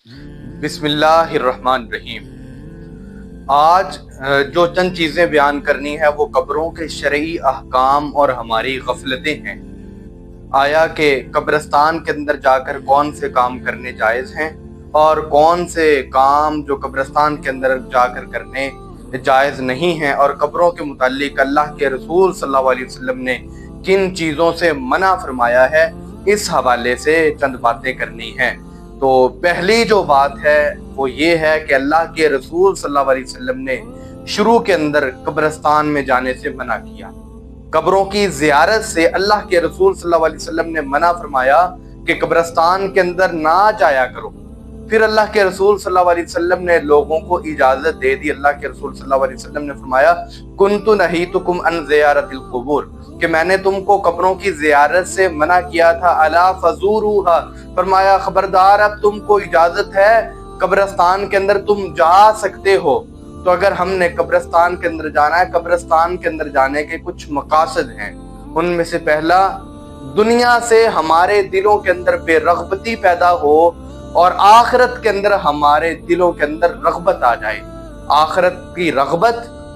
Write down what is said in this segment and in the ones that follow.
बिस्मिल्लाहिर्रहमानिर्रहीम। आज जो चंद चीज़ें बयान करनी है वो कब्रों के शरई अहकाम और हमारी गफलतें हैं। आया कि कब्रिस्तान के अंदर जाकर कौन से काम करने जायज़ हैं और कौन से काम जो कब्रिस्तान के अंदर जाकर करने जायज़ नहीं हैं, और कब्रों के मुताल्लिक अल्लाह के रसूल सल्लल्लाहु अलैहि वसल्लम ने किन चीज़ों से मना फरमाया है, इस हवाले से चंद बातें करनी हैं। तो पहली जो बात है वो ये है कि अल्लाह के रसूल सल्लल्लाहु अलैहि वसल्लम ने शुरू के अंदर कब्रिस्तान में जाने से मना किया। कब्रों की ज़ियारत से अल्लाह के रसूल सल्लल्लाहु अलैहि वसल्लम ने मना फरमाया कि कब्रिस्तान के अंदर ना जाया करो। फिर अल्लाह के रसूल सल्लल्लाहु अलैहि वसल्लम ने लोगों को इजाजत दे दी। अल्लाह के रसूल सल्लल्लाहु अलैहि वसल्लम ने फरमाया, कुन्तु नहीतुकुम अन ज़ियारतिल क़ुबूर, कि मैंने तुमको कब्रों की ज़ियारत से मना किया था। अला फज़ूरूहा, फरमाया खबरदार अब तुमको इजाजत है, कब्रिस्तान के अंदर तुम जा सकते हो। तो अगर हमने कब्रिस्तान के अंदर जाना है, कब्रिस्तान के अंदर जाने के कुछ मकासद हैं। उनमें से पहला, दुनिया से हमारे दिलों के अंदर बेरग़बती पैदा हो और आखिरत के अंदर हमारे दिलों के अंदर रग़बत आ जाए। आखिरत की रग़बत,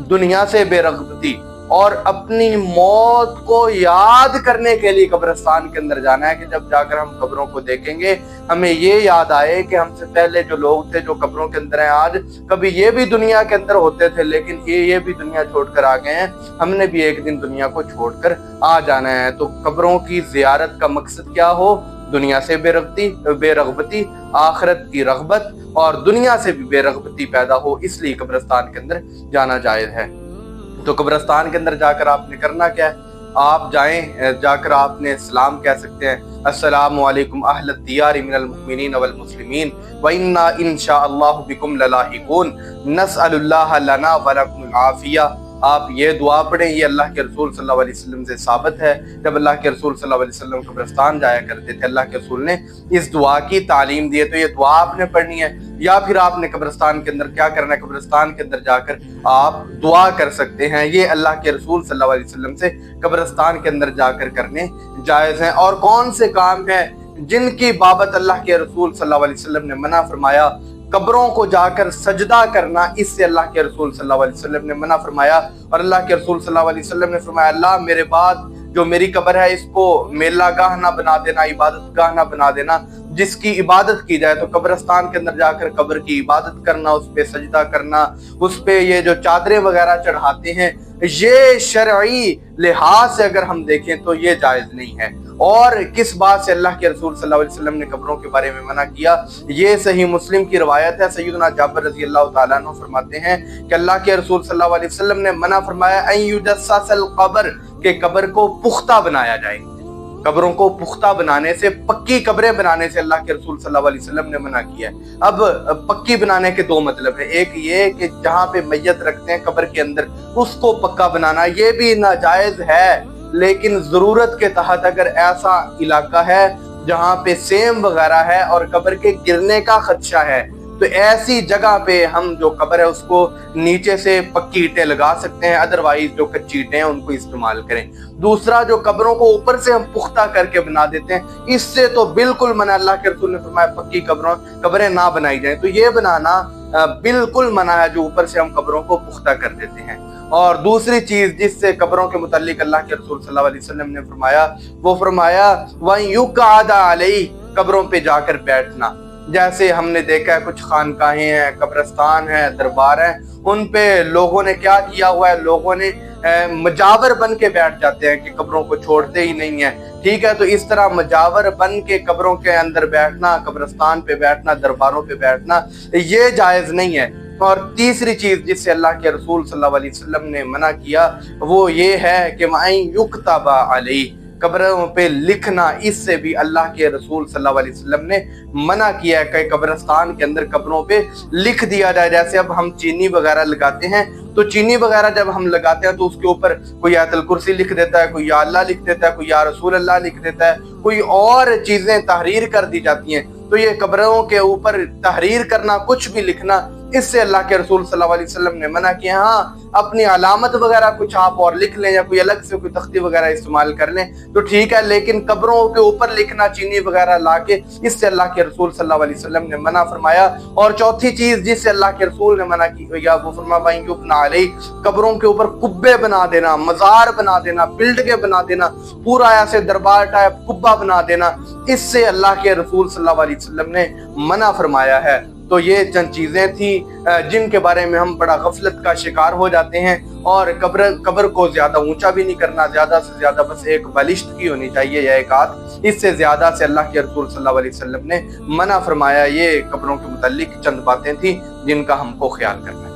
दुनिया से बेरग़बती, और अपनी मौत को याद करने के लिए कब्रिस्तान के अंदर जाना है कि जब जाकर हम कब्रों को देखेंगे हमें ये याद आए कि हमसे पहले जो लोग थे जो कब्रों के अंदर हैं, आज कभी ये भी दुनिया के अंदर होते थे लेकिन ये भी दुनिया छोड़कर आ गए हैं, हमने भी एक दिन दुनिया को छोड़कर आ जाना है। तो कब्रों की ज़ियारत का मकसद क्या हो? दुनिया से बेरग़बती, आखिरत की रग़बत, और दुनिया से भी बेरग़बती पैदा हो, इसलिए कब्रिस्तान के अंदर जाना जायज़ है। तो कब्रिस्तान के अंदर जाकर आपने करना क्या है? आप जाएं, जाकर आपने सलाम कह सकते हैं, अस्सलामु अलैकुम अहलद दियार मिनल मुमिनीन वल मुस्लिमीन व इन्ना इंशाअल्लाहु बिकुम ललाहिकून नसअलुल्लाह लना व लकुमुल आफिया। आप ये दुआ पढ़ें, ये अल्लाह के रसूल सल्लल्लाहु अलैहि वसल्लम से साबित है। जब अल्लाह के रसूल सल्लल्लाहु अलैहि वसल्लम कब्रिस्तान जाया करते थे, अल्लाह के रसूल ने इस दुआ की तालीम दी है। तो ये दुआ आपने पढ़नी है। या फिर आपने कब्रिस्तान के अंदर क्या करना है? कब्रिस्तान के अंदर जाकर आप दुआ कर सकते हैं। ये अल्लाह के रसूल सल्लल्लाहु अलैहि वसल्लम से कब्रिस्तान के अंदर जाकर करने जायज़ हैं। और कौन से काम हैं जिनकी बाबत अल्लाह के रसूल सल्लल्लाहु अलैहि वसल्लम ने मना फरमाया? कब्रों को जाकर सजदा करना, इससे अल्लाह के रसूल सल्लल्लाहु अलैहि वसल्लम ने मना फरमाया। और अल्लाह के रसूल सल्लल्लाहु अलैहि वसल्लम ने फरमाया, अल्लाह मेरे बाद जो मेरी कब्र है इसको मेला गाह ना बना देना, इबादत गाह ना बना देना जिसकी इबादत की जाए। तो कब्रिस्तान के अंदर जाकर कब्र की इबादत करना, उस पे सजदा करना, उस पे ये जो चादरें वगैरह चढ़ाते हैं, ये शरई लिहाज से अगर हम देखें तो ये जायज़ नहीं है। और किस बात से अल्लाह के रसूल सल्लल्लाहु अलैहि वसल्लम ने कब्रों के बारे में मना किया? ये सही मुस्लिम की रवायत है। सैयदना जाबिर रज़ी अल्लाह तआला अन्हु फरमाते हैं कि अल्लाह के रसूल सल्लल्लाहु अलैहि वसल्लम ने मना फरमाया अन युजस्ससल क़ब्र, के कब्र को पुख्ता बनाया जाए। कब्रों को पुख्ता बनाने से, पक्की कब्रें बनाने से अल्लाह के रसूल सल्लल्लाहु अलैहि वसल्लम ने मना किया है। अब पक्की बनाने के दो मतलब है। एक ये कि जहाँ पे मैयत रखते हैं कब्र के अंदर, उसको पक्का बनाना, ये भी नाजायज है। लेकिन जरूरत के तहत अगर ऐसा इलाका है जहाँ पे सेम वगैरह है और कब्र के गिरने का खदशा है, तो ऐसी जगह पे हम जो कब्र है उसको नीचे से पक्की ईंटें लगा सकते हैं, अदरवाइज जो कच्ची ईंटें हैं उनको इस्तेमाल करें। दूसरा, जो कब्रों को ऊपर से हम पुख्ता करके बना देते हैं, इससे तो बिल्कुल मना। अल्लाह के रसूल ने फरमाया पक्की कब्रें ना बनाई जाएं। तो ये बनाना बिल्कुल मना है जो ऊपर से हम कब्रों को पुख्ता कर देते हैं। और दूसरी चीज जिससे कब्रों के मुताल्लिक अल्लाह के रसूल सल्लल्लाहु अलैहि वसल्लम ने फरमाया, वो फरमाया वहीं युक़अद अलैहि, कब्रों पे जाकर बैठना। जैसे हमने देखा है कुछ खानकाहें हैं, कब्रिस्तान है, दरबार है, उन पे लोगों ने क्या किया हुआ है, लोगों ने मजावर बन के बैठ जाते हैं कि कब्रों को छोड़ते ही नहीं है। ठीक है, तो इस तरह मजावर बन के कब्रों के अंदर बैठना, कब्रिस्तान पे बैठना, दरबारों पे बैठना, ये जायज नहीं है। और तीसरी चीज जिससे अल्लाह के रसूल सल्लल्लाहु अलैहि वसल्लम ने मना किया वो ये है कि वहीं युक्तबा अलैहि, कब्रों पे लिखना, इससे भी अल्लाह के रसूल सल्लल्लाहु अलैहि वसल्लम ने मना किया है कि कब्रिस्तान के अंदर कब्रों पे लिख दिया जाए। जैसे अब हम चीनी वगैरह लगाते हैं, तो चीनी वगैरह जब हम लगाते हैं तो उसके ऊपर कोई आयतुल कुर्सी लिख देता है, कोई या अल्लाह लिख देता है, कोई या रसूल अल्लाह लिख देता है, कोई और चीजें तहरीर कर दी जाती हैं। तो ये कब्रों के ऊपर तहरीर करना, कुछ भी लिखना, इससे अल्लाह के रसूल सल्लल्लाहु अलैहि वसल्लम ने मना किया। हाँ, अपनी अलामत वगैरह कुछ आप और लिख लें या कोई अलग से कोई तख्ती वगैरह इस्तेमाल कर लें तो ठीक है, लेकिन कब्रों के ऊपर लिखना चीनी वगैरह लाके, इससे अल्लाह के रसूल सल्लल्लाहु अलैहि वसल्लम ने मना फरमाया। और चौथी चीज जिससे अल्लाह के रसूल ने मना की या वो फरमाया कब्रों के ऊपर कुब्बे बना देना, मजार बना देना, बिल्डिंगे बना देना, पूरा ऐसे दरबार टाइप कुब्बा बना देना, इससे अल्लाह के रसूल सल्लल्लाहु अलैहि वसल्लम ने मना फरमाया है। तो ये चंद चीजें थी जिनके बारे में हम बड़ा गफलत का शिकार हो जाते हैं। और कब्र को ज्यादा ऊंचा भी नहीं करना, ज्यादा से ज्यादा बस एक बलिष्ठ की होनी चाहिए या एक हाथ, इससे ज्यादा से अल्लाह के रसूल सल्लल्लाहु अलैहि वसल्लम ने मना फरमाया। ये कब्रों के मुतालिक चंद बातें थी जिनका हमको ख्याल करना है।